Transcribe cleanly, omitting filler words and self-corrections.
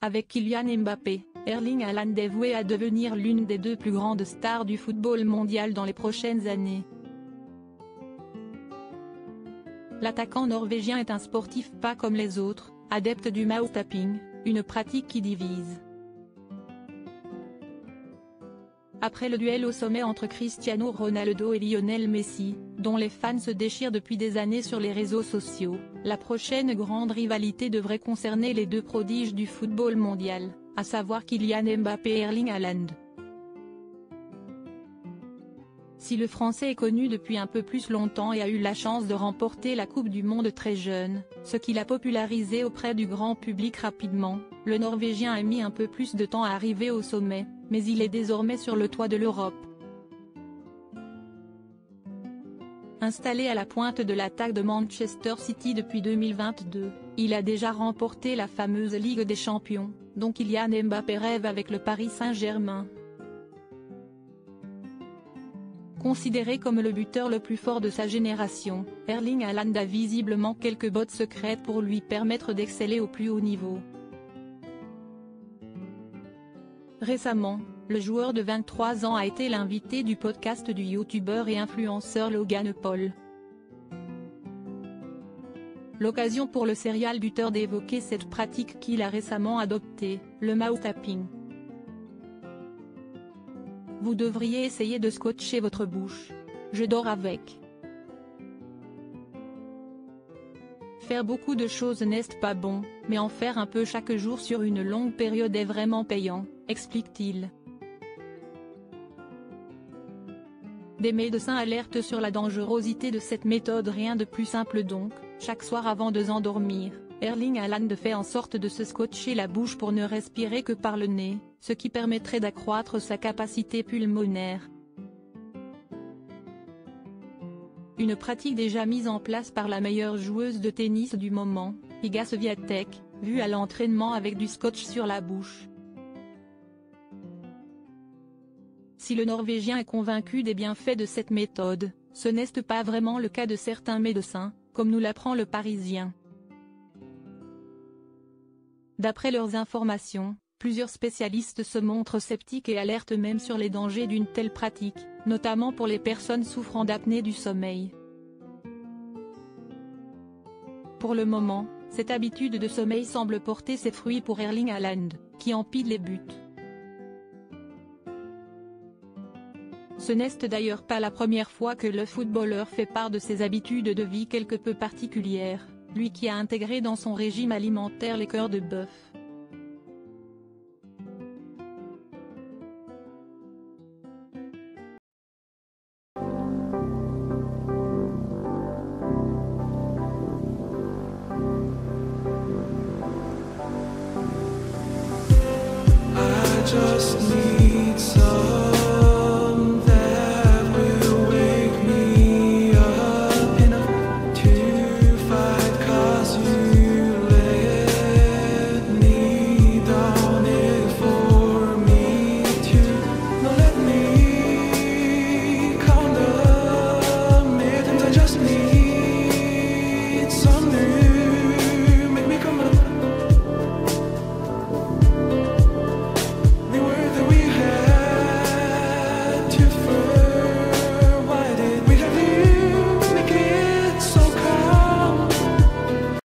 Avec Kylian Mbappé, Erling Haaland est voué à devenir l'une des deux plus grandes stars du football mondial dans les prochaines années. L'attaquant norvégien est un sportif pas comme les autres, adepte du mouth-tapping, une pratique qui divise. Après le duel au sommet entre Cristiano Ronaldo et Lionel Messi, dont les fans se déchirent depuis des années sur les réseaux sociaux, la prochaine grande rivalité devrait concerner les deux prodiges du football mondial, à savoir Kylian Mbappé et Erling Haaland. Si le Français est connu depuis un peu plus longtemps et a eu la chance de remporter la Coupe du Monde très jeune, ce qui l'a popularisé auprès du grand public rapidement, le Norvégien a mis un peu plus de temps à arriver au sommet, mais il est désormais sur le toit de l'Europe. Installé à la pointe de l'attaque de Manchester City depuis 2022, il a déjà remporté la fameuse Ligue des Champions, dont Kylian Mbappé rêve avec le Paris Saint-Germain. Considéré comme le buteur le plus fort de sa génération, Erling Haaland a visiblement quelques bottes secrètes pour lui permettre d'exceller au plus haut niveau. Récemment, le joueur de 23 ans a été l'invité du podcast du youtubeur et influenceur Logan Paul. L'occasion pour le serial buteur d'évoquer cette pratique qu'il a récemment adoptée, le mouth-tapping. Vous devriez essayer de scotcher votre bouche. Je dors avec. Faire beaucoup de choses n'est pas bon, mais en faire un peu chaque jour sur une longue période est vraiment payant, explique-t-il. Des médecins alertent sur la dangerosité de cette méthode. Rien de plus simple donc, chaque soir avant de s'endormir, Erling Haaland fait en sorte de se scotcher la bouche pour ne respirer que par le nez, ce qui permettrait d'accroître sa capacité pulmonaire. Une pratique déjà mise en place par la meilleure joueuse de tennis du moment, Iga Swiatek, vue à l'entraînement avec du scotch sur la bouche. Si le Norvégien est convaincu des bienfaits de cette méthode, ce n'est pas vraiment le cas de certains médecins, comme nous l'apprend le Parisien. D'après leurs informations, plusieurs spécialistes se montrent sceptiques et alertent même sur les dangers d'une telle pratique, notamment pour les personnes souffrant d'apnée du sommeil. Pour le moment, cette habitude de sommeil semble porter ses fruits pour Erling Haaland, qui empile les buts. Ce n'est d'ailleurs pas la première fois que le footballeur fait part de ses habitudes de vie quelque peu particulières, lui qui a intégré dans son régime alimentaire les cœurs de bœuf. Just